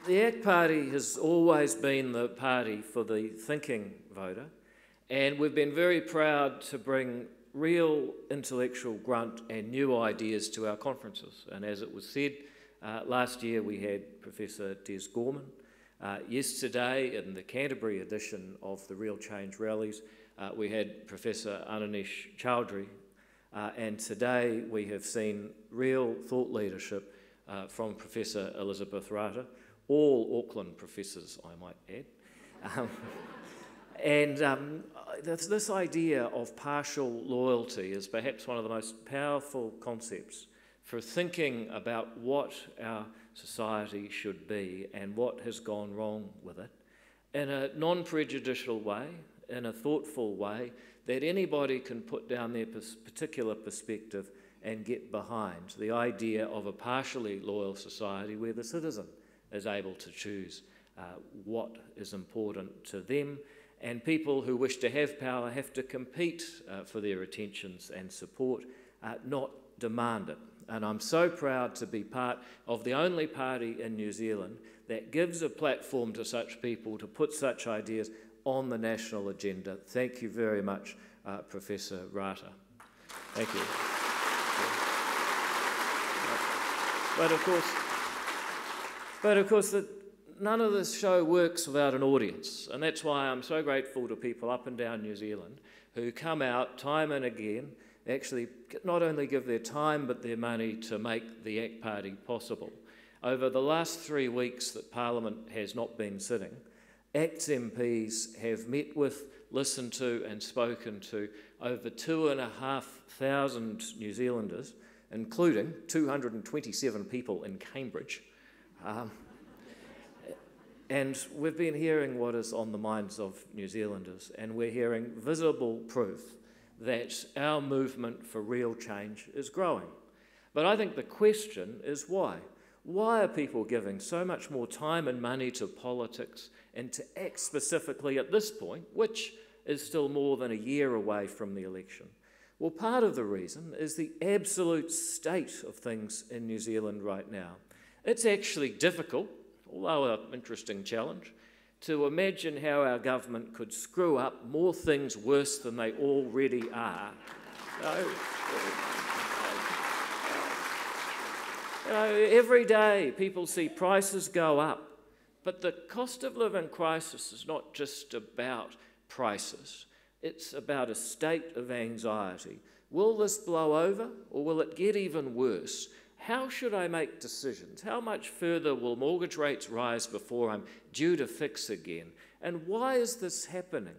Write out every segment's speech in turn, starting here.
The ACT Party has always been the party for the thinking voter, and we've been very proud to bring real intellectual grunt and new ideas to our conferences. And as it was said, last year we had Professor Des Gorman. Yesterday, in the Canterbury edition of the Real Change rallies, we had Professor Ananesh Chowdhury, and today we have seen real thought leadership from Professor Elizabeth Rata, all Auckland professors, I might add. This idea of partial loyalty is perhaps one of the most powerful concepts for thinking about what our society should be and what has gone wrong with it in a non-prejudicial way, in a thoughtful way that anybody can put down their particular perspective and get behind. The idea of a partially loyal society where the citizen is able to choose what is important to them, and people who wish to have power have to compete for their attentions and support, not demand it. And I'm so proud to be part of the only party in New Zealand that gives a platform to such people to put such ideas on the national agenda. Thank you very much, Professor Rata. Thank you. But of course, none of this show works without an audience, and that's why I'm so grateful to people up and down New Zealand who come out time and again, actually not only give their time but their money to make the ACT Party possible. Over the last 3 weeks that Parliament has not been sitting, ACT's MPs have met with, listened to and spoken to over 2,500 New Zealanders, including 227 people in Cambridge. And we've been hearing what is on the minds of New Zealanders, and we're hearing visible proof that our movement for real change is growing. But I think the question is why? Why are people giving so much more time and money to politics and to ACT specifically at this point, which is still more than a year away from the election? Well, part of the reason is the absolute state of things in New Zealand right now. It's actually difficult, although an interesting challenge, to imagine how our government could screw up more things worse than they already are. Every day people see prices go up, but the cost of living crisis is not just about prices. It's about a state of anxiety. Will this blow over, or will it get even worse? How should I make decisions? How much further will mortgage rates rise before I'm due to fix again? And why is this happening?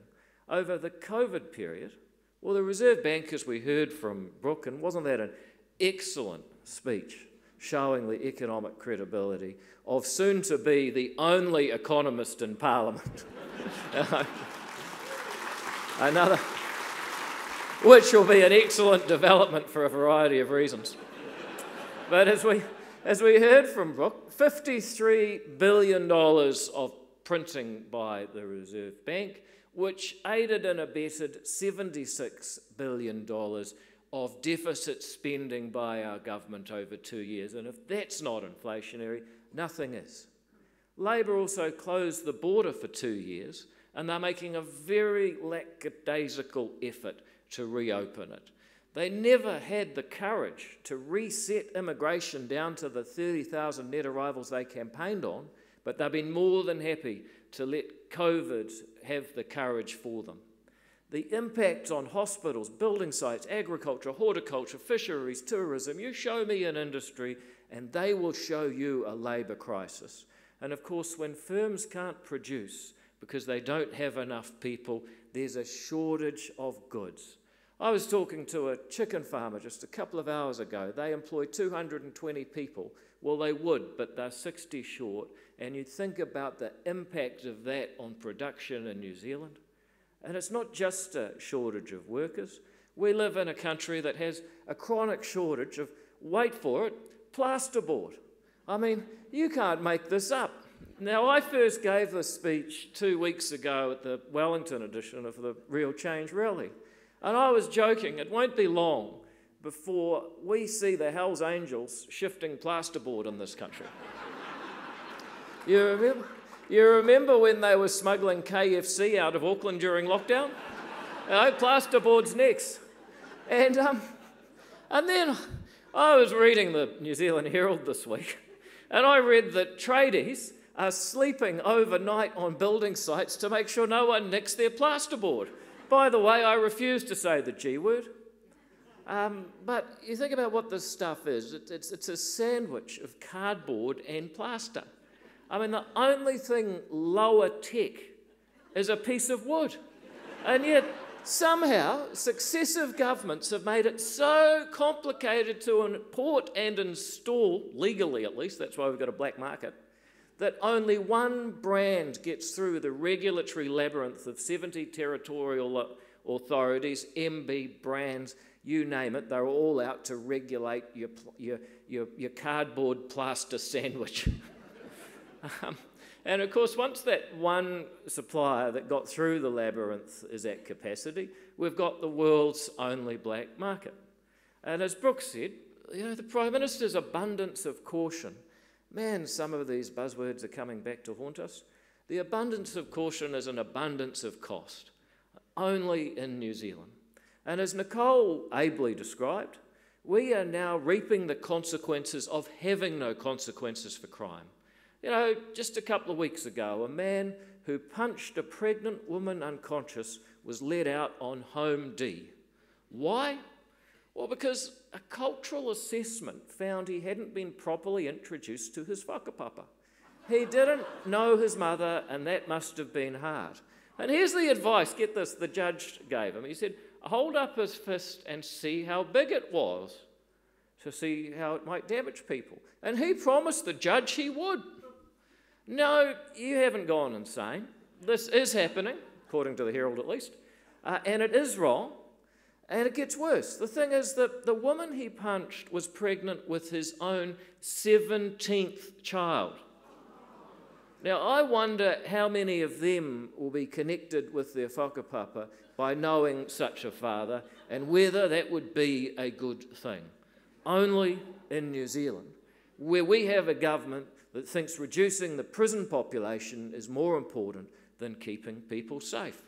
Over the COVID period, well, the Reserve Bank, as we heard from Brooke, and wasn't that an excellent speech showing the economic credibility of soon to be the only economist in Parliament? Another, which will be an excellent development for a variety of reasons. But as we heard from Brooke, $53 billion of printing by the Reserve Bank, which aided and abetted $76 billion of deficit spending by our government over 2 years. And if that's not inflationary, nothing is. Labor also closed the border for 2 years, and they're making a very lackadaisical effort to reopen it. They never had the courage to reset immigration down to the 30,000 net arrivals they campaigned on, but they've been more than happy to let COVID have the courage for them. The impact on hospitals, building sites, agriculture, horticulture, fisheries, tourism, you show me an industry and they will show you a labour crisis. And of course, when firms can't produce because they don't have enough people, there's a shortage of goods. I was talking to a chicken farmer just a couple of hours ago. They employ 220 people. Well, they would, but they're 60 short. And you think about the impact of that on production in New Zealand. And it's not just a shortage of workers. We live in a country that has a chronic shortage of, wait for it, plasterboard. I mean, you can't make this up. Now, I first gave this speech 2 weeks ago at the Wellington edition of the Real Change rally. And I was joking, it won't be long before we see the Hells Angels shifting plasterboard in this country. You remember when they were smuggling KFC out of Auckland during lockdown? Plasterboard's next. And then I was reading the New Zealand Herald this week, and I read that tradies are sleeping overnight on building sites to make sure no one nicks their plasterboard. By the way, I refuse to say the G word. But you think about what this stuff is. It's a sandwich of cardboard and plaster. I mean, the only thing lower tech is a piece of wood. And yet, somehow, successive governments have made it so complicated to import and install, legally at least, that's why we've got a black market, that only one brand gets through the regulatory labyrinth of 70 territorial authorities, MB brands, you name it, they're all out to regulate your cardboard plaster sandwich. And of course, once that one supplier that got through the labyrinth is at capacity, we've got the world's only black market. And as Brooke said, the Prime Minister's abundance of caution. Man, some of these buzzwords are coming back to haunt us. The abundance of caution is an abundance of cost, only in New Zealand. And as Nicole ably described, we are now reaping the consequences of having no consequences for crime. Just a couple of weeks ago, a man who punched a pregnant woman unconscious was let out on Home D. Why? Well, because a cultural assessment found he hadn't been properly introduced to his whakapapa. He didn't know his mother, and that must have been hard. And here's the advice, get this, the judge gave him. He said, hold up his fist and see how big it was, to see how it might damage people. And he promised the judge he would. No, you haven't gone insane. This is happening, according to the Herald at least, and it is wrong. And it gets worse. The thing is that the woman he punched was pregnant with his own 17th child. Now, I wonder how many of them will be connected with their whakapapa by knowing such a father, and whether that would be a good thing. Only in New Zealand, where we have a government that thinks reducing the prison population is more important than keeping people safe.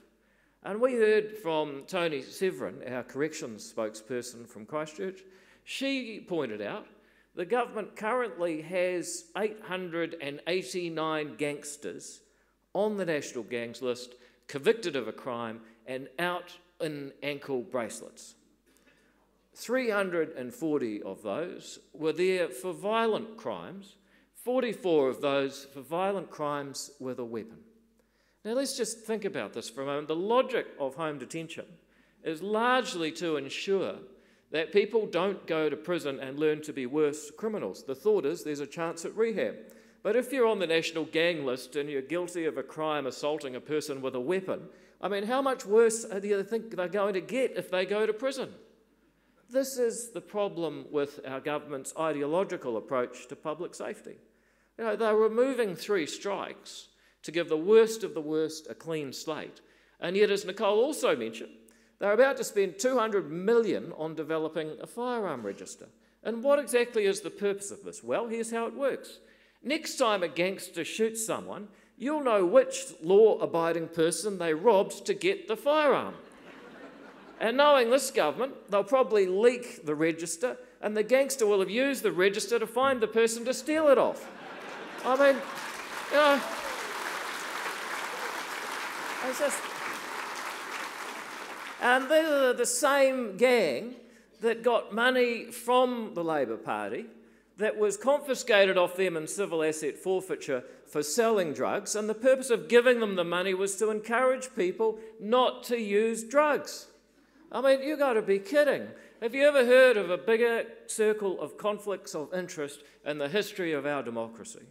And we heard from Tony Severin, our corrections spokesperson from Christchurch. She pointed out the government currently has 889 gangsters on the national gangs list, convicted of a crime and out in ankle bracelets. 340 of those were there for violent crimes, 44 of those for violent crimes with a weapon. Now let's just think about this for a moment. The logic of home detention is largely to ensure that people don't go to prison and learn to be worse criminals. The thought is there's a chance at rehab. But if you're on the national gang list and you're guilty of a crime assaulting a person with a weapon, I mean, how much worse do you think they're going to get if they go to prison? This is the problem with our government's ideological approach to public safety. They're removing 3 strikes to give the worst of the worst a clean slate. And yet, as Nicole also mentioned, they're about to spend $200 million on developing a firearm register. And what exactly is the purpose of this? Well, here's how it works. Next time a gangster shoots someone, you'll know which law-abiding person they robbed to get the firearm. And knowing this government, they'll probably leak the register, and the gangster will have used the register to find the person to steal it off. I mean, it's just... And they're the same gang that got money from the Labor Party that was confiscated off them in civil asset forfeiture for selling drugs, and the purpose of giving them the money was to encourage people not to use drugs. I mean, you've got to be kidding. Have you ever heard of a bigger circle of conflicts of interest in the history of our democracy?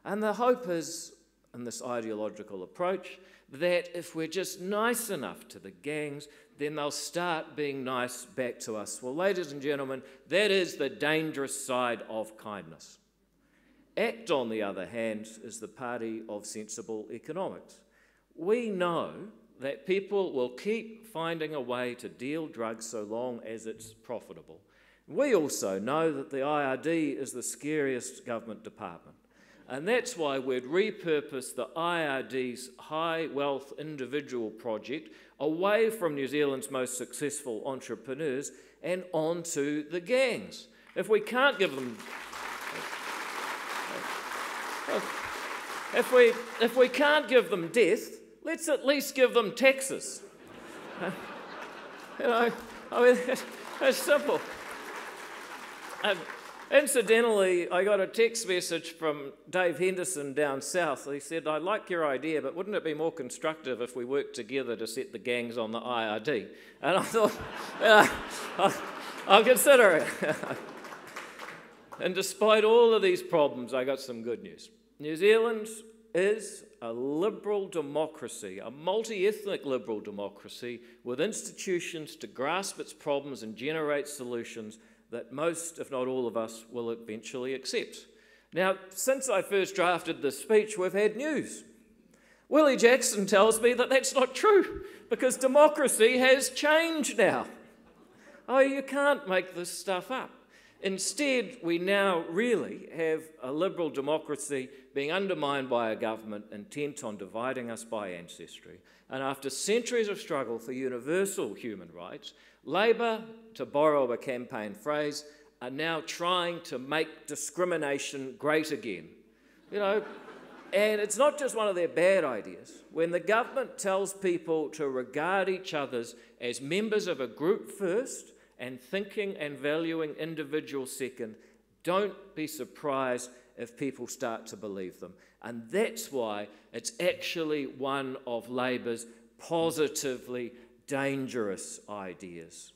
And the hope is, in this ideological approach, that if we're just nice enough to the gangs, then they'll start being nice back to us. Well, ladies and gentlemen, that is the dangerous side of kindness. ACT, on the other hand, is the party of sensible economics. We know that people will keep finding a way to deal drugs so long as it's profitable. We also know that the IRD is the scariest government department. And that's why we'd repurpose the IRD's High Wealth Individual Project away from New Zealand's most successful entrepreneurs and onto the gangs. If we can't give them... If we can't give them death, let's at least give them taxes. You know, I mean, it's simple. Incidentally, I got a text message from Dave Henderson down south. He said, "I like your idea, but wouldn't it be more constructive if we worked together to set the gangs on the IRD?" And I thought, I'll consider it. And despite all of these problems, I got some good news. New Zealand is a liberal democracy, a multi-ethnic liberal democracy with institutions to grasp its problems and generate solutions that most, if not all of us, will eventually accept. Now, since I first drafted this speech, we've had news. Willie Jackson tells me that that's not true, because democracy has changed now. Oh, you can't make this stuff up. Instead, we now really have a liberal democracy being undermined by a government intent on dividing us by ancestry. And after centuries of struggle for universal human rights, Labour, to borrow a campaign phrase, are now trying to make discrimination great again. You know, and it's not just one of their bad ideas. When the government tells people to regard each other as members of a group first, and thinking and valuing individuals second, don't be surprised if people start to believe them. And that's why it's actually one of Labour's positively dangerous ideas.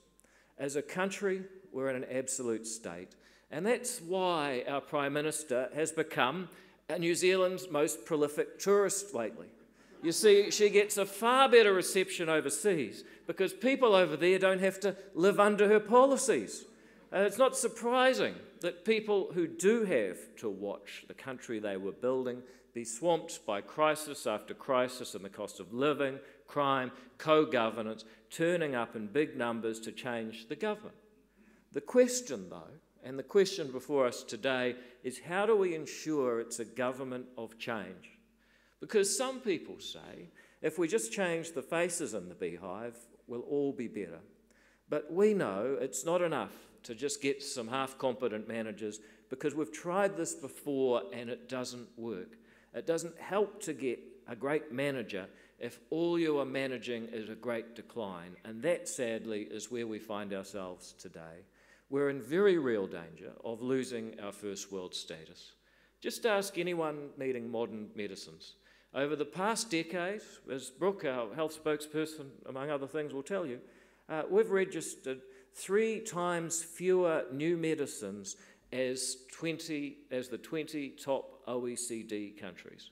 As a country, we're in an absolute state. And that's why our Prime Minister has become New Zealand's most prolific tourist lately. You see, she gets a far better reception overseas because people over there don't have to live under her policies. It's not surprising that people who do have to watch the country they were building be swamped by crisis after crisis and the cost of living, crime, co-governance, turning up in big numbers to change the government. The question, though, and the question before us today, is how do we ensure it's a government of change? Because some people say, if we just change the faces in the beehive, we'll all be better. But we know it's not enough to just get some half-competent managers, because we've tried this before and it doesn't work. It doesn't help to get a great manager if all you are managing is a great decline. And that, sadly, is where we find ourselves today. We're in very real danger of losing our first world status. Just ask anyone needing modern medicines. Over the past decade, as Brooke, our health spokesperson, among other things, will tell you, we've registered 3 times fewer new medicines as the 20 top OECD countries.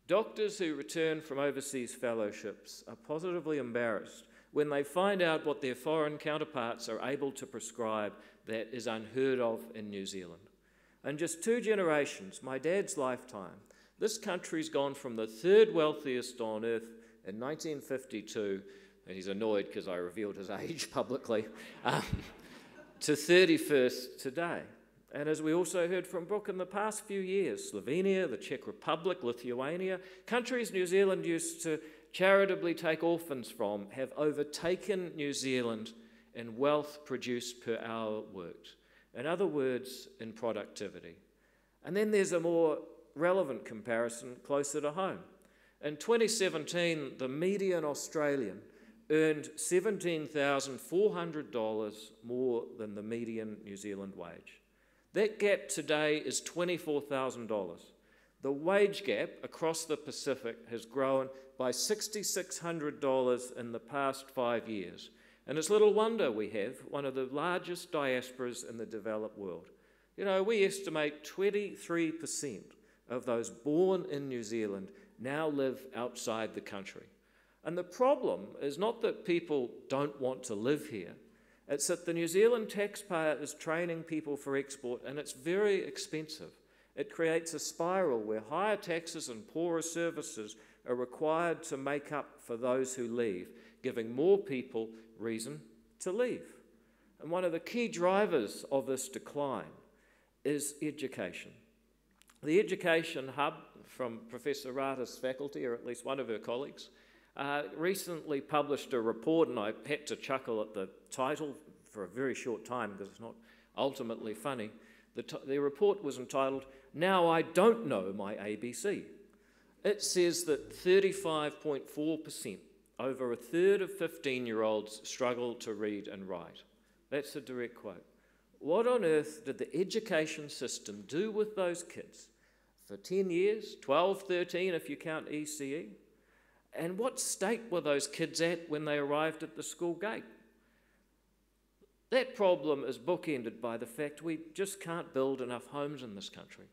Doctors who return from overseas fellowships are positively embarrassed when they find out what their foreign counterparts are able to prescribe that is unheard of in New Zealand. In just 2 generations, my dad's lifetime, this country's gone from the 3rd wealthiest on earth in 1952, and he's annoyed because I revealed his age publicly, to 31st today. And as we also heard from Brooke, in the past few years, Slovenia, the Czech Republic, Lithuania, countries New Zealand used to charitably take orphans from, have overtaken New Zealand in wealth produced per hour worked. In other words, in productivity. And then there's a more relevant comparison closer to home. In 2017, the median Australian earned $17,400 more than the median New Zealand wage. That gap today is $24,000. The wage gap across the Pacific has grown by $6,600 in the past 5 years. And it's little wonder we have one of the largest diasporas in the developed world. You know, we estimate 23% of those born in New Zealand now live outside the country. And the problem is not that people don't want to live here. It's that the New Zealand taxpayer is training people for export, and it's very expensive. It creates a spiral where higher taxes and poorer services are required to make up for those who leave, giving more people reason to leave. And one of the key drivers of this decline is education. The Education Hub from Professor Rata's faculty, or at least one of her colleagues, recently published a report, and I had to chuckle at the title for a very short time because it's not ultimately funny. The report was entitled, "Now I Don't Know My ABC." It says that 35.4%, over a third of 15-year-olds, struggle to read and write. That's a direct quote. What on earth did the education system do with those kids for 10 years, 12, 13 if you count ECE? And what state were those kids at when they arrived at the school gate? That problem is bookended by the fact we just can't build enough homes in this country.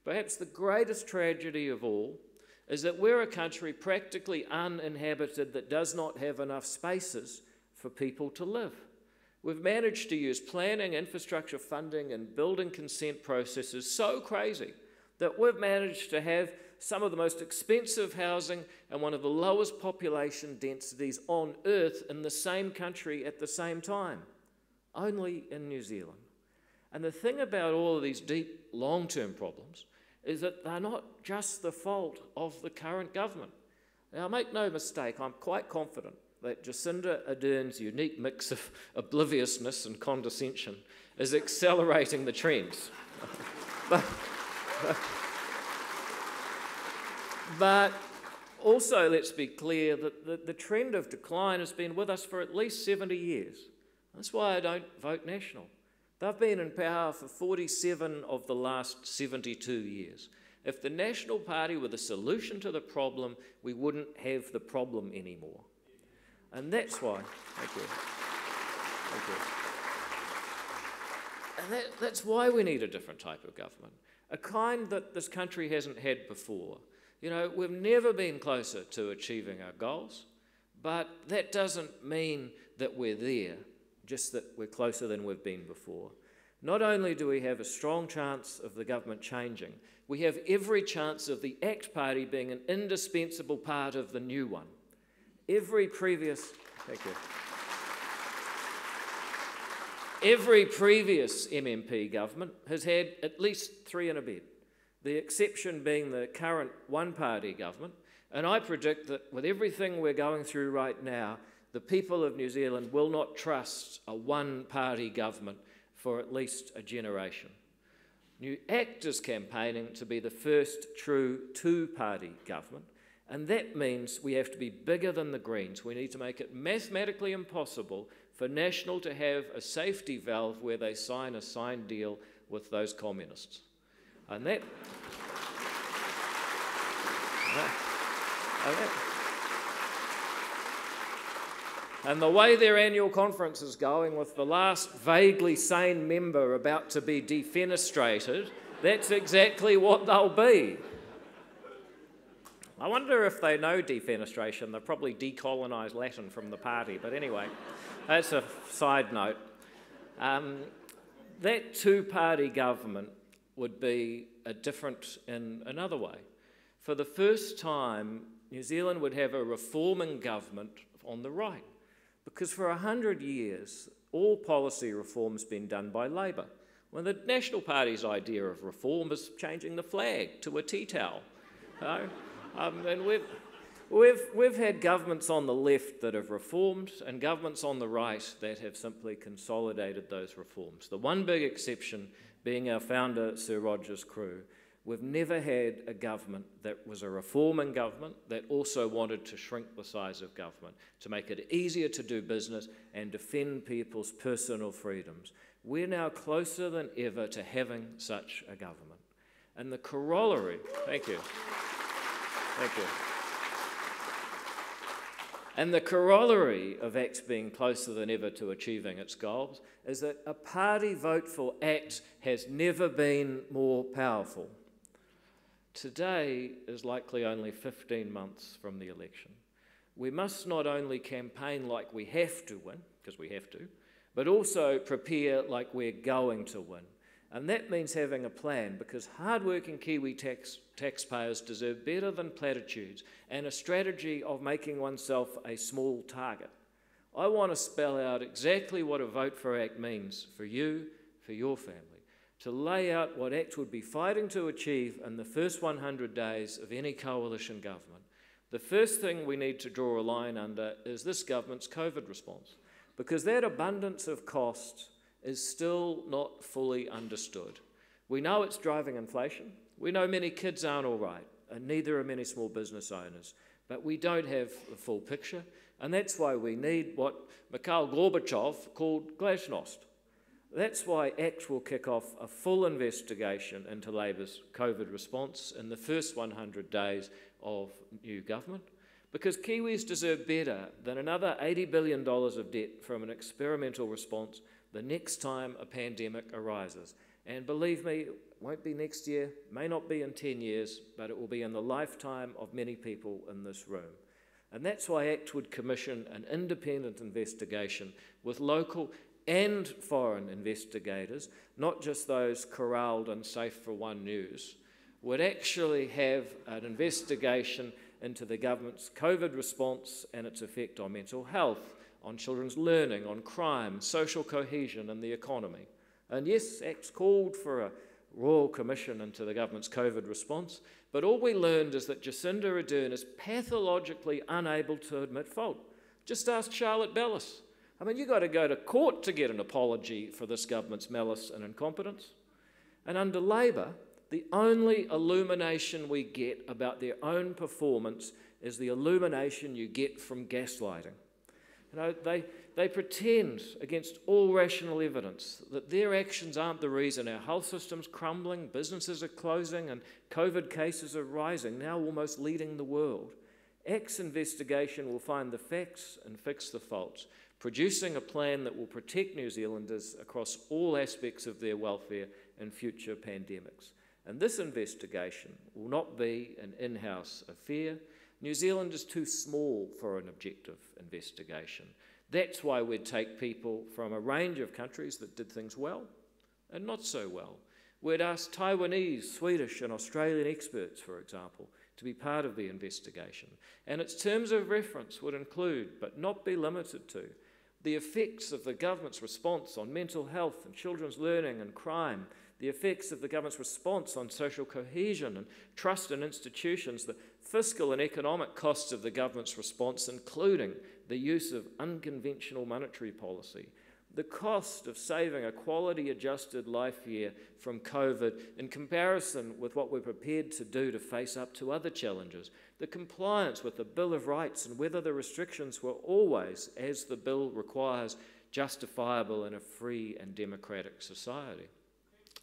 Perhaps the greatest tragedy of all is that we're a country practically uninhabited that does not have enough spaces for people to live. We've managed to use planning, infrastructure funding, and building consent processes so crazy that we've managed to have some of the most expensive housing and one of the lowest population densities on earth in the same country at the same time, only in New Zealand. And the thing about all of these deep, long-term problems is that they're not just the fault of the current government. Now, make no mistake, I'm quite confident that Jacinda Ardern's unique mix of obliviousness and condescension is accelerating the trends. But also, let's be clear that the trend of decline has been with us for at least 70 years. That's why I don't vote National. They've been in power for 47 of the last 72 years. If the National Party were the solution to the problem, we wouldn't have the problem anymore. And that's why, thank you. And that's why we need a different type of government, a kind that this country hasn't had before. You know, we've never been closer to achieving our goals, but that doesn't mean that we're there, just that we're closer than we've been before. Not only do we have a strong chance of the government changing, we have every chance of the ACT Party being an indispensable part of the new one. Every previous MMP government has had at least 3 in a bed, the exception being the current one-party government. And I predict that with everything we're going through right now, the people of New Zealand will not trust a one-party government for at least a generation. New ACT is campaigning to be the first true two-party government, and that means we have to be bigger than the Greens. We need to make it mathematically impossible for National to have a safety valve where they sign a signed deal with those communists. And and the way their annual conference is going, with the last vaguely sane member about to be defenestrated, that's exactly what they'll be. I wonder if they know defenestration. They've probably decolonised Latin from the party, but anyway, that's a side note. That two-party government would be different in another way. For the first time, New Zealand would have a reforming government on the right, because for 100 years, all policy reform's been done by Labour. Well, the National Party's idea of reform is changing the flag to a tea towel. And we've had governments on the left that have reformed and governments on the right that have simply consolidated those reforms. The one big exception being our founder, Sir Roger's crew. We've never had a government that was a reforming government that also wanted to shrink the size of government, to make it easier to do business and defend people's personal freedoms. We're now closer than ever to having such a government. And the corollary, thank you. And the corollary of ACT being closer than ever to achieving its goals is that a party vote for ACT has never been more powerful. Today is likely only 15 months from the election. We must not only campaign like we have to win, because we have to, but also prepare like we're going to win. And that means having a plan, because hard-working Kiwi taxpayers deserve better than platitudes and a strategy of making oneself a small target. I want to spell out exactly what a vote for ACT means for you, for your family. to lay out what ACT would be fighting to achieve in the first 100 days of any coalition government. The first thing we need to draw a line under is this government's COVID response, because that abundance of cost is still not fully understood. We know it's driving inflation. We know many kids aren't all right, and neither are many small business owners. But we don't have the full picture, and that's why we need what Mikhail Gorbachev called glasnost. That's why ACT will kick off a full investigation into Labor's COVID response in the first 100 days of new government, because Kiwis deserve better than another $80 billion of debt from an experimental response the next time a pandemic arises. And believe me, it won't be next year, may not be in 10 years, but it will be in the lifetime of many people in this room. And that's why ACT would commission an independent investigation with local and foreign investigators, not just those corralled and safe for One News, would actually have an investigation into the government's COVID response and its effect on mental health, on children's learning, on crime, social cohesion and the economy. And yes, ACT's called for a royal commission into the government's COVID response, but all we learned is that Jacinda Ardern is pathologically unable to admit fault. Just ask Charlotte Bellis. I mean, you've got to go to court to get an apology for this government's malice and incompetence. And under Labor, the only illumination we get about their own performance is the illumination you get from gaslighting. You know, they pretend against all rational evidence that their actions aren't the reason our health system's crumbling, businesses are closing, and COVID cases are rising, now almost leading the world. ACT's investigation will find the facts and fix the faults, producing a plan that will protect New Zealanders across all aspects of their welfare in future pandemics. And this investigation will not be an in-house affair. New Zealand is too small for an objective investigation. That's why we'd take people from a range of countries that did things well and not so well. We'd ask Taiwanese, Swedish and Australian experts, for example, to be part of the investigation. And its terms of reference would include, but not be limited to, the effects of the government's response on mental health and children's learning and crime, the effects of the government's response on social cohesion and trust in institutions, the fiscal and economic costs of the government's response, including the use of unconventional monetary policy, the cost of saving a quality-adjusted life year from COVID in comparison with what we're prepared to do to face up to other challenges, the compliance with the Bill of Rights and whether the restrictions were always, as the bill requires, justifiable in a free and democratic society.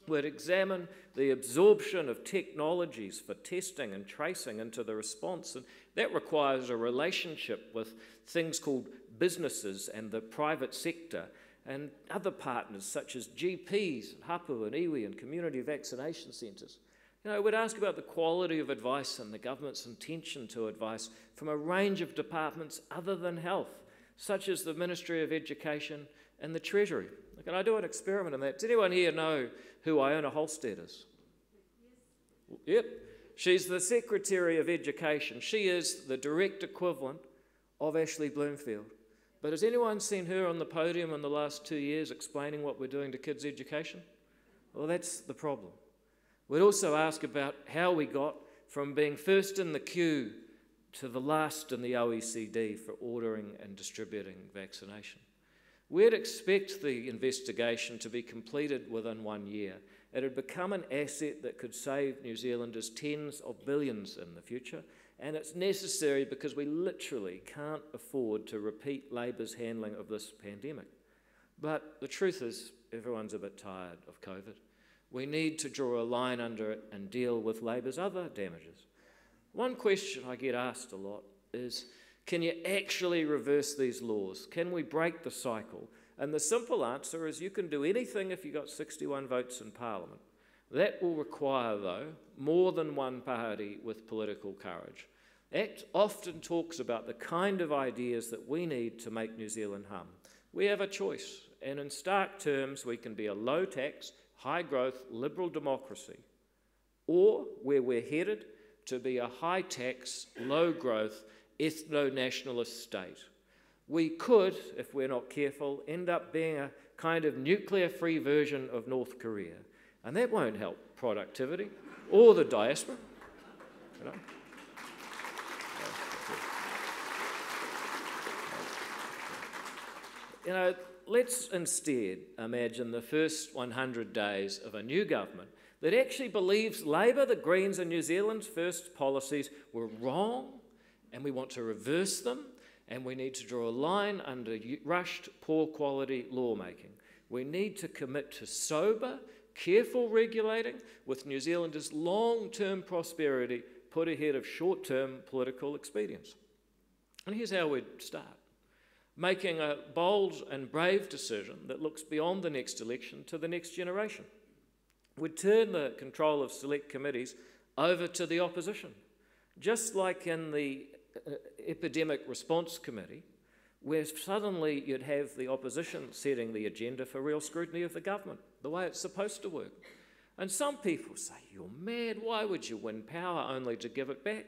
We'd examine the absorption of technologies for testing and tracing into the response, and that requires a relationship with things called businesses and the private sector and other partners such as GPs, hapu and iwi and community vaccination centres. You know, we'd ask about the quality of advice and the government's intention to advice from a range of departments other than health, such as the Ministry of Education and the Treasury. Can I do an experiment on that? Does anyone here know who Iona Holstead is? Yes. Yep. She's the Secretary of Education. She is the direct equivalent of Ashley Bloomfield. But has anyone seen her on the podium in the last 2 years explaining what we're doing to kids' education? Well, that's the problem. We'd also ask about how we got from being first in the queue to the last in the OECD for ordering and distributing vaccination. We'd expect the investigation to be completed within 1 year. It had become an asset that could save New Zealanders tens of billions in the future, and it's necessary because we literally can't afford to repeat Labor's handling of this pandemic. But the truth is, everyone's a bit tired of COVID. We need to draw a line under it and deal with Labor's other damages. One question I get asked a lot is, can you actually reverse these laws? Can we break the cycle? And the simple answer is you can do anything if you got 61 votes in Parliament. That will require, though, more than one party with political courage. ACT often talks about the kind of ideas that we need to make New Zealand hum. We have a choice, and in stark terms, we can be a low-tax, high-growth, liberal democracy, or where we're headed, to be a high-tax, low-growth, ethno-nationalist state. We could, if we're not careful, end up being a kind of nuclear-free version of North Korea. And that won't help productivity or the diaspora. You know? You know, let's instead imagine the first 100 days of a new government that actually believes Labour, the Greens and New Zealand's first policies were wrong and we want to reverse them, and we need to draw a line under rushed, poor quality lawmaking. We need to commit to sober, careful regulating with New Zealanders' long-term prosperity put ahead of short-term political expedience. And here's how we'd start. Making a bold and brave decision that looks beyond the next election to the next generation. We'd turn the control of select committees over to the opposition, just like in the Epidemic Response Committee, where suddenly you'd have the opposition setting the agenda for real scrutiny of the government, the way it's supposed to work. And some people say, you're mad, why would you win power only to give it back?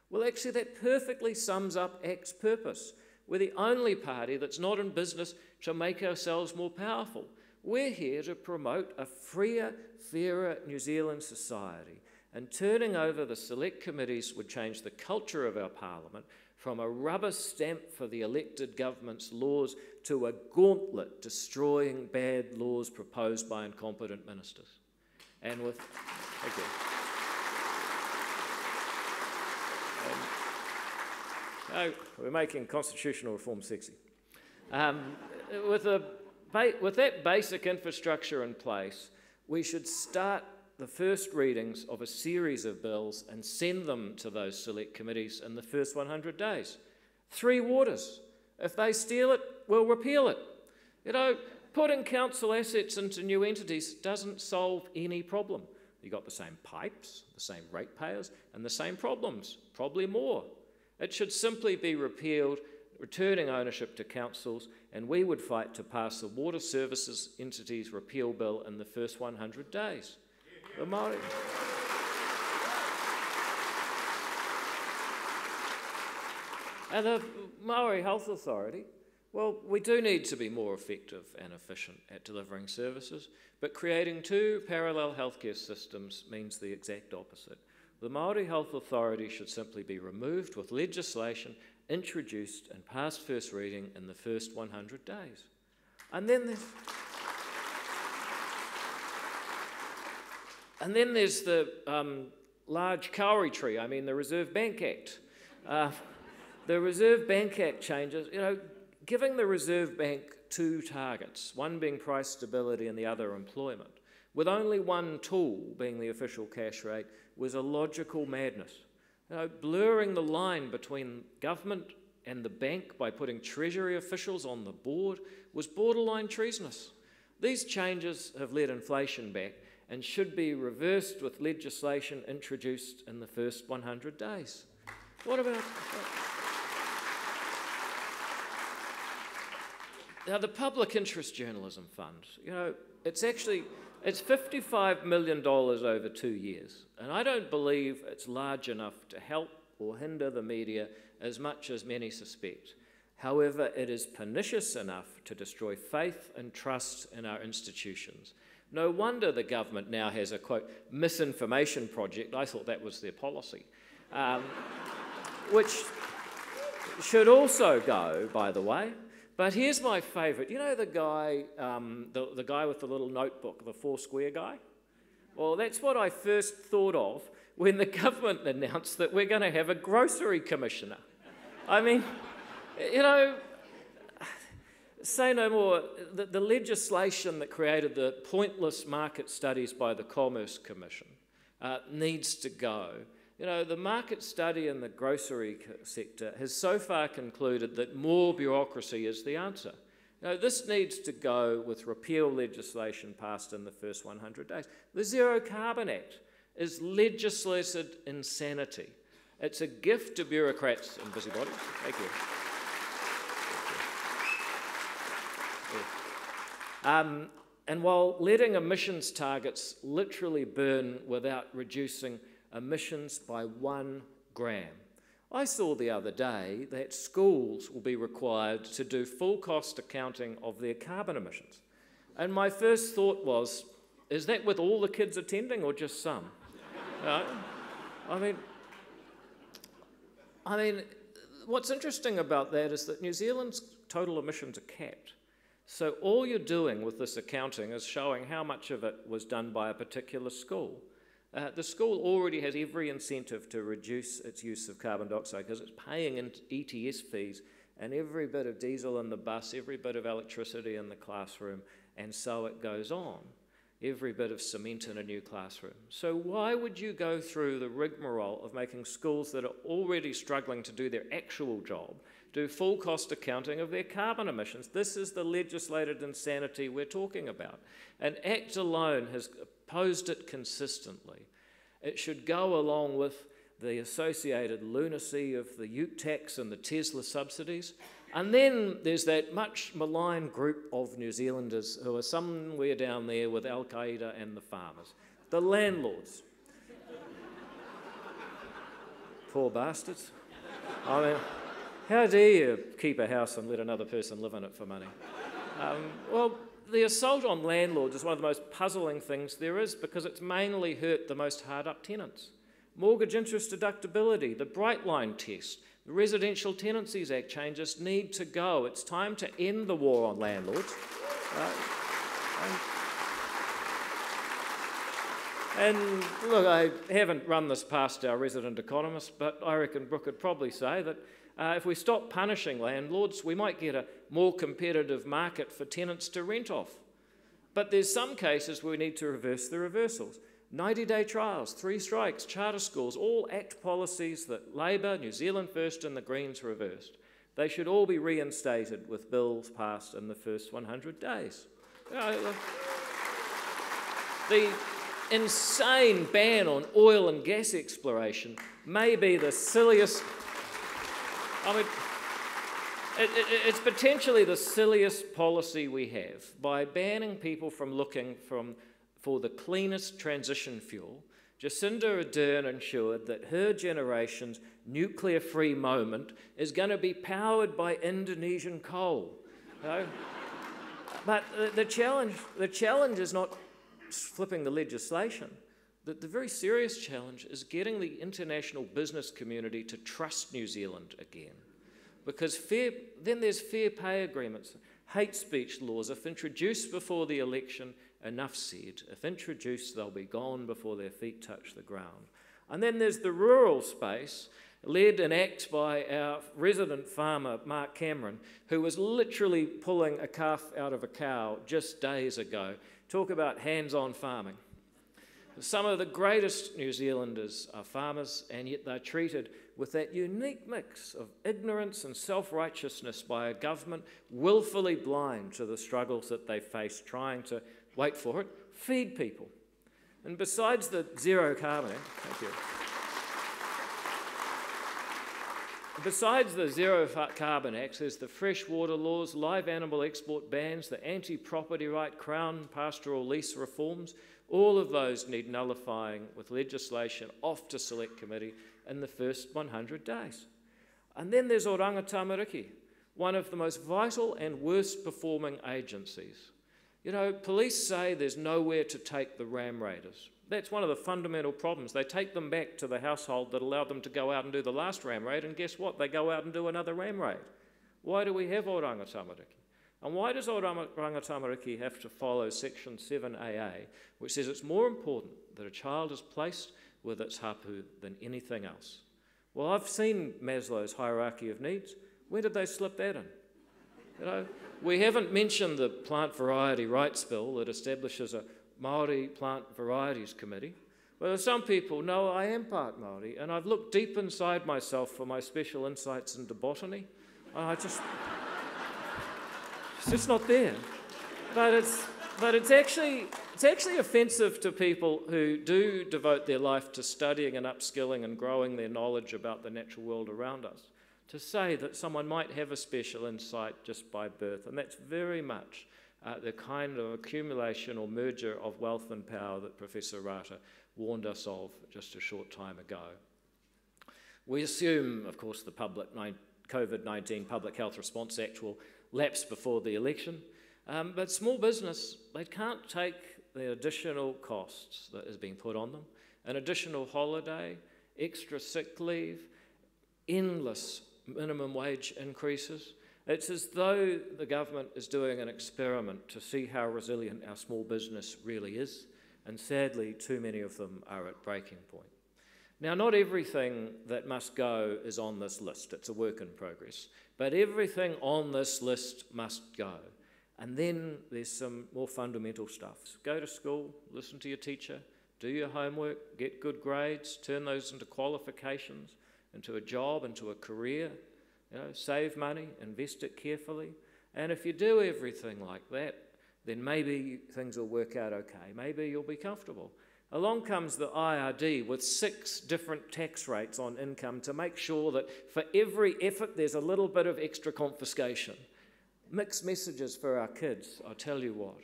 Well, actually, that perfectly sums up ACT's purpose. We're the only party that's not in business to make ourselves more powerful. We're here to promote a freer, fairer New Zealand society, and turning over the select committees would change the culture of our parliament from a rubber stamp for the elected government's laws to a gauntlet destroying bad laws proposed by incompetent ministers. And with... Thank you. We're making constitutional reform sexy. With that basic infrastructure in place, we should start the first readings of a series of bills and send them to those select committees in the first 100 days. 3 waters. If they steal it, we'll repeal it. You know, putting council assets into new entities doesn't solve any problem. You've got the same pipes, the same ratepayers, and the same problems, probably more. It should simply be repealed, returning ownership to councils, and we would fight to pass the Water Services Entities Repeal Bill in the first 100 days. The Maori. And the Maori Health Authority, well, we do need to be more effective and efficient at delivering services, but creating 2 parallel healthcare systems means the exact opposite. The Maori Health Authority should simply be removed with legislation introduced and passed first reading in the first 100 days. And then there's the large kauri tree, the Reserve Bank Act. The Reserve Bank Act changes, giving the Reserve Bank 2 targets, one being price stability and the other employment, with only one tool being the official cash rate, was a logical madness. Blurring the line between government and the bank by putting Treasury officials on the board was borderline treasonous. These changes have led inflation back and should be reversed with legislation introduced in the first 100 days. What about... Now, the Public Interest Journalism Fund, it's $55 million over 2 years, and I don't believe it's large enough to help or hinder the media as much as many suspect. However, it is pernicious enough to destroy faith and trust in our institutions. No wonder the government now has a, quote, misinformation project. I thought that was their policy. Which should also go, by the way. But here's my favourite. You know the guy, the guy with the little notebook, the Foursquare guy? Well, that's what I first thought of when the government announced that we're going to have a grocery commissioner. Say no more. The legislation that created the pointless market studies by the Commerce Commission needs to go. The market study in the grocery sector has so far concluded that more bureaucracy is the answer. This needs to go with repeal legislation passed in the first 100 days. The Zero Carbon Act is legislated insanity. It's a gift to bureaucrats and busybodies. Thank you. And while letting emissions targets literally burn without reducing emissions by 1 gram, I saw the other day that schools will be required to do full cost accounting of their carbon emissions. And my first thought was, is that with all the kids attending or just some? I mean, what's interesting about that is that New Zealand's total emissions are capped. So all you're doing with this accounting is showing how much of it was done by a particular school. The school already has every incentive to reduce its use of carbon dioxide because it's paying into ETS fees and every bit of diesel in the bus, every bit of electricity in the classroom, and so it goes on. Every bit of cement in a new classroom. So why would you go through the rigmarole of making schools that are already struggling to do their actual job do full cost accounting of their carbon emissions? This is the legislated insanity we're talking about. And ACT alone has opposed it consistently. It should go along with the associated lunacy of the ute tax and the Tesla subsidies. And then there's that much maligned group of New Zealanders who are somewhere down there with Al-Qaeda and the farmers, the landlords. Poor bastards. I mean, how dare you keep a house and let another person live in it for money? Well, the assault on landlords is one of the most puzzling things there is because it's mainly hurt the most hard-up tenants. Mortgage interest deductibility, the Bright Line test, the Residential Tenancies Act changes need to go. It's time to end the war on landlords. And look, I haven't run this past our resident economist, but I reckon Brooke would probably say that if we stop punishing landlords, we might get a more competitive market for tenants to rent off. But there's some cases where we need to reverse the reversals. 90-day trials, 3 strikes, charter schools, all ACT policies that Labour, New Zealand First and the Greens reversed. They should all be reinstated with bills passed in the first 100 days. The insane ban on oil and gas exploration may be the silliest... I mean, it's potentially the silliest policy we have. By banning people from looking for the cleanest transition fuel, Jacinda Ardern ensured that her generation's nuclear-free moment is going to be powered by Indonesian coal. But the challenge is not flipping the legislation. The very serious challenge is getting the international business community to trust New Zealand again. Because then there's fair pay agreements, hate speech laws. If introduced before the election, enough said. If introduced, they'll be gone before their feet touch the ground. And then there's the rural space, led and acted by our resident farmer, Mark Cameron, who was literally pulling a calf out of a cow just days ago. Talk about hands-on farming. Some of the greatest New Zealanders are farmers, and yet they're treated with that unique mix of ignorance and self-righteousness by a government willfully blind to the struggles that they face trying to, wait for it, feed people. And besides the Zero Carbon Act, thank you. Besides the Zero Carbon Act, there's the freshwater laws, live animal export bans, the anti-property right, Crown pastoral lease reforms. All of those need nullifying with legislation off to Select Committee in the first 100 days. And then there's Oranga Tamariki, one of the most vital and worst performing agencies. You know, police say there's nowhere to take the ram raiders. That's one of the fundamental problems. They take them back to the household that allowed them to go out and do the last ram raid, and guess what? They go out and do another ram raid. Why do we have Oranga Tamariki? And why does Oranga Tamariki have to follow Section 7AA, which says it's more important that a child is placed with its hapu than anything else? Well, I've seen Maslow's hierarchy of needs. Where did they slip that in? You know, we haven't mentioned the Plant Variety Rights Bill that establishes a Maori Plant Varieties Committee. Well, some people know I am part Maori, and I've looked deep inside myself for my special insights into botany. It's just not there. But it's actually offensive to people who do devote their life to studying and upskilling and growing their knowledge about the natural world around us, to say that someone might have a special insight just by birth. And that's very much the kind of accumulation or merger of wealth and power that Professor Rata warned us of just a short time ago. We assume, of course, the COVID-19 Public Health Response Act will lapse before the election, but small business, they can't take the additional costs that is being put on them, an additional holiday, extra sick leave, endless minimum wage increases. It's as though the government is doing an experiment to see how resilient our small business really is, and sadly, too many of them are at breaking point. Now, not everything that must go is on this list. It's a work in progress. But everything on this list must go. And then there's some more fundamental stuff. Go to school, listen to your teacher, do your homework, get good grades, turn those into qualifications, into a job, into a career. Save money, invest it carefully. And if you do everything like that, then maybe things will work out okay. Maybe you'll be comfortable. Along comes the IRD with 6 different tax rates on income to make sure that for every effort there's a little bit of extra confiscation. Mixed messages for our kids, I tell you what.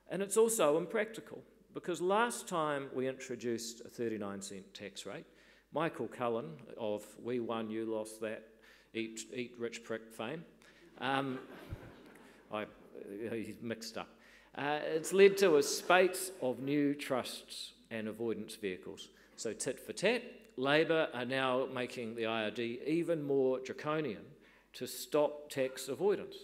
And it's also impractical, because last time we introduced a 39-cent tax rate, Michael Cullen of We Won, You Lost That, Eat Rich Prick fame, he's mixed up. It's led to a spate of new trusts and avoidance vehicles. So tit for tat, Labor are now making the IRD even more draconian to stop tax avoidance.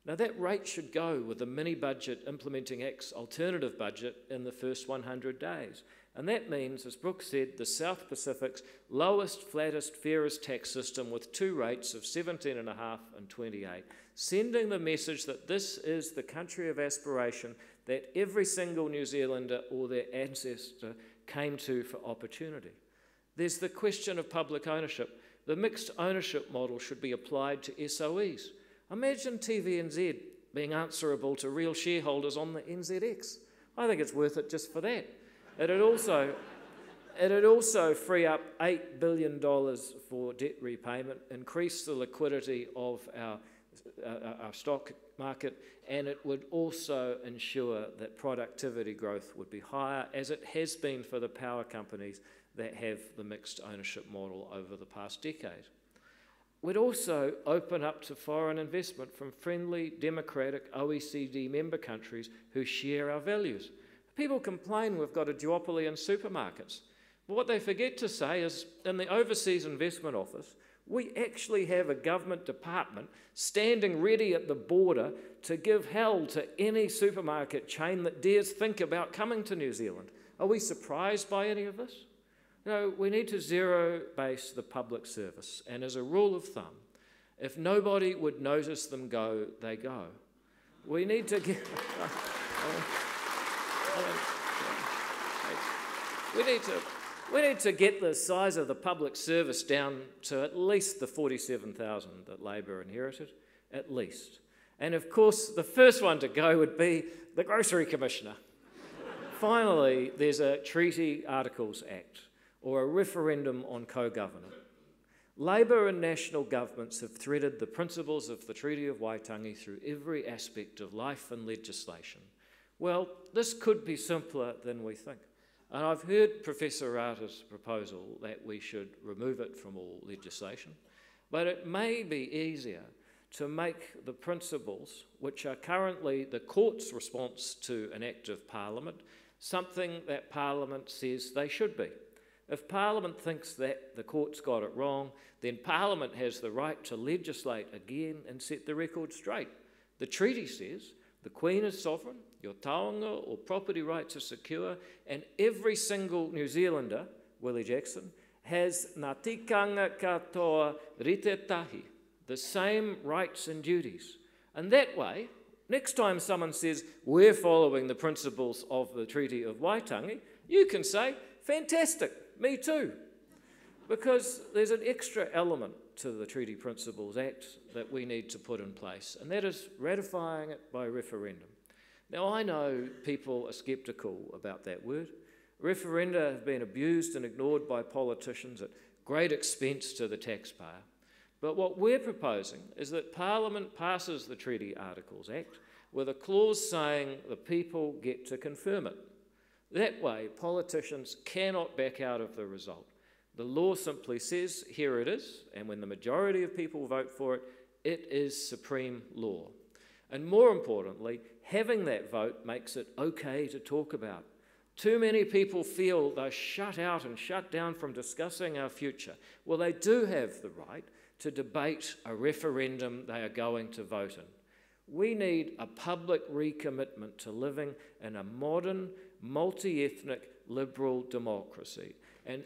Now that rate should go with the mini-budget implementing Act's alternative budget in the first 100 days. And that means, as Brooke said, the South Pacific's lowest, flattest, fairest tax system with 2 rates of 17.5 and 28, sending the message that this is the country of aspiration that every single New Zealander or their ancestor came to for opportunity. There's the question of public ownership. The mixed ownership model should be applied to SOEs. Imagine TVNZ being answerable to real shareholders on the NZX. I think it's worth it just for that. It'd also free up $8 billion for debt repayment, increase the liquidity of our stock market, and it would also ensure that productivity growth would be higher, as it has been for the power companies that have the mixed ownership model over the past decade. We'd also open up to foreign investment from friendly, democratic OECD member countries who share our values. People complain we've got a duopoly in supermarkets. But what they forget to say is, in the Overseas Investment Office, we actually have a government department standing ready at the border to give hell to any supermarket chain that dares think about coming to New Zealand. Are we surprised by any of this? No, we need to zero-base the public service. And as a rule of thumb, if nobody would notice them go, they go. We need to get... We need to get the size of the public service down to at least the 47,000 that Labor inherited, at least. And of course, the first one to go would be the Grocery Commissioner. Finally, there's a Treaty Articles Act, or a referendum on co-government. Labor and national governments have threaded the principles of the Treaty of Waitangi through every aspect of life and legislation. Well, this could be simpler than we think. And I've heard Professor Rata's proposal that we should remove it from all legislation, but it may be easier to make the principles, which are currently the court's response to an act of Parliament, something that Parliament says they should be. If Parliament thinks that the court's got it wrong, then Parliament has the right to legislate again and set the record straight. The treaty says the Queen is sovereign, your taonga or property rights are secure, and every single New Zealander, Willie Jackson, has ngā tikanga katoa rite tahi, the same rights and duties. And that way, next time someone says, we're following the principles of the Treaty of Waitangi, you can say, fantastic, me too. Because there's an extra element to the Treaty Principles Act that we need to put in place, and that is ratifying it by referendum. Now, I know people are sceptical about that word. Referenda have been abused and ignored by politicians at great expense to the taxpayer. But what we're proposing is that Parliament passes the Treaty Articles Act with a clause saying the people get to confirm it. That way, politicians cannot back out of the result. The law simply says, here it is, and when the majority of people vote for it, it is supreme law. And more importantly, having that vote makes it okay to talk about. Too many people feel they're shut out and shut down from discussing our future. Well, they do have the right to debate a referendum they are going to vote in. We need a public recommitment to living in a modern, multi-ethnic, liberal democracy. And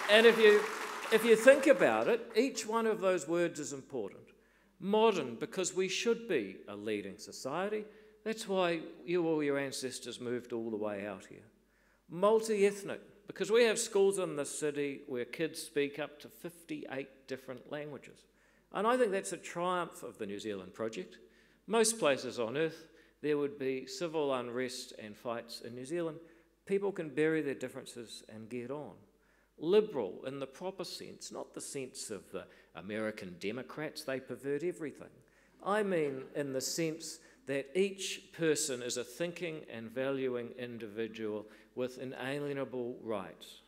if you think about it, each one of those words is important. Modern, because we should be a leading society. That's why all your ancestors moved all the way out here. Multi-ethnic, because we have schools in the city where kids speak up to 58 different languages. And I think that's a triumph of the New Zealand project. Most places on earth, there would be civil unrest and fights. In New Zealand, people can bury their differences and get on. Liberal in the proper sense, not the sense of the American Democrats, they pervert everything. I mean in the sense that each person is a thinking and valuing individual with inalienable rights.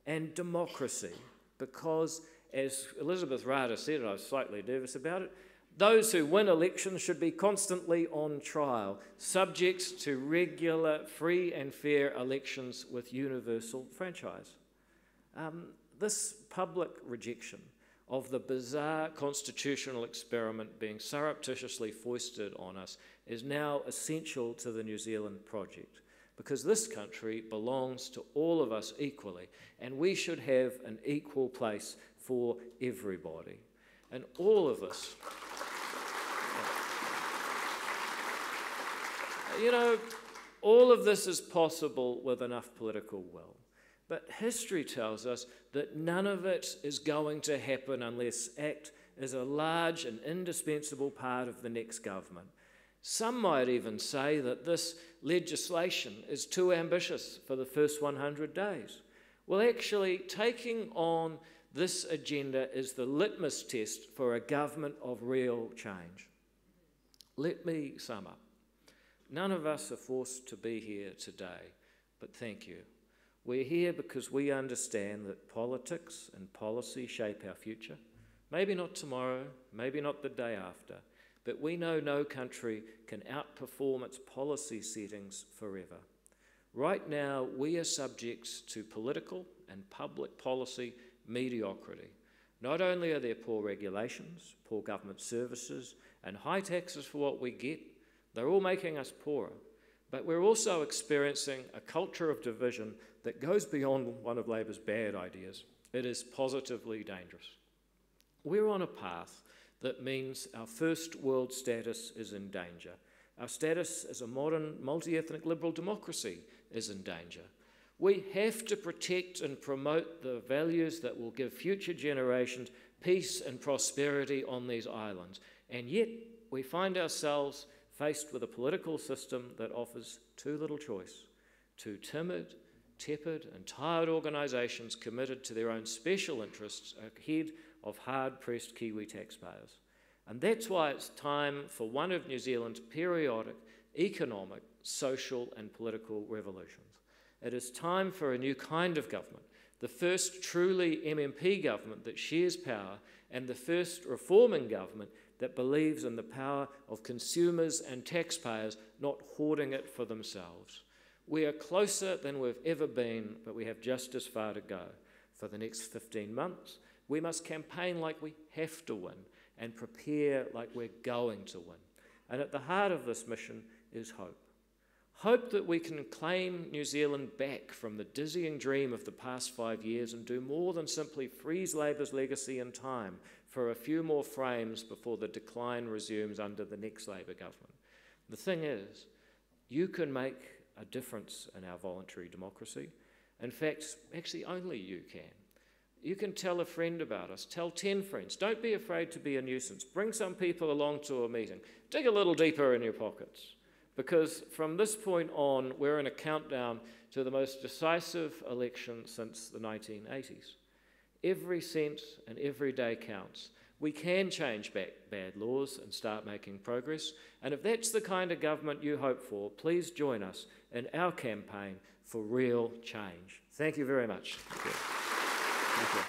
And democracy, because as Elizabeth Rada said, and I was slightly nervous about it, those who win elections should be constantly on trial, subject to regular, free and fair elections with universal franchise. This public rejection of the bizarre constitutional experiment being surreptitiously foisted on us is now essential to the New Zealand project, because this country belongs to all of us equally, and we should have an equal place for everybody. And all of this, all of this is possible with enough political will. But history tells us that none of it is going to happen unless ACT is a large and indispensable part of the next government. Some might even say that this legislation is too ambitious for the first 100 days. Well, actually, taking on this agenda is the litmus test for a government of real change. Let me sum up. None of us are forced to be here today, but thank you. We're here because we understand that politics and policy shape our future. Maybe not tomorrow, maybe not the day after, but we know no country can outperform its policy settings forever. Right now, we are subjects to political and public policy mediocrity. Not only are there poor regulations, poor government services, and high taxes for what we get, they're all making us poorer. But we're also experiencing a culture of division that goes beyond one of Labor's bad ideas. It is positively dangerous. We're on a path that means our first world status is in danger. Our status as a modern, multi-ethnic liberal democracy is in danger. We have to protect and promote the values that will give future generations peace and prosperity on these islands. And yet, we find ourselves faced with a political system that offers too little choice, too timid, tepid and tired organisations committed to their own special interests ahead of hard-pressed Kiwi taxpayers. And that's why it's time for one of New Zealand's periodic economic, social and political revolutions. It is time for a new kind of government, the first truly MMP government that shares power and the first reforming government that believes in the power of consumers and taxpayers not hoarding it for themselves. We are closer than we've ever been, but we have just as far to go. For the next 15 months, we must campaign like we have to win and prepare like we're going to win. And at the heart of this mission is hope. Hope that we can claim New Zealand back from the dizzying dream of the past 5 years and do more than simply freeze Labor's legacy in time for a few more frames before the decline resumes under the next Labour government. The thing is, you can make a difference in our voluntary democracy. In fact, actually only you can. You can tell a friend about us, tell 10 friends. Don't be afraid to be a nuisance. Bring some people along to a meeting. Dig a little deeper in your pockets. Because from this point on, we're in a countdown to the most decisive election since the 1980s. Every cent and every day counts. We can change back bad laws and start making progress. And if that's the kind of government you hope for, please join us in our campaign for real change. Thank you very much. Thank you.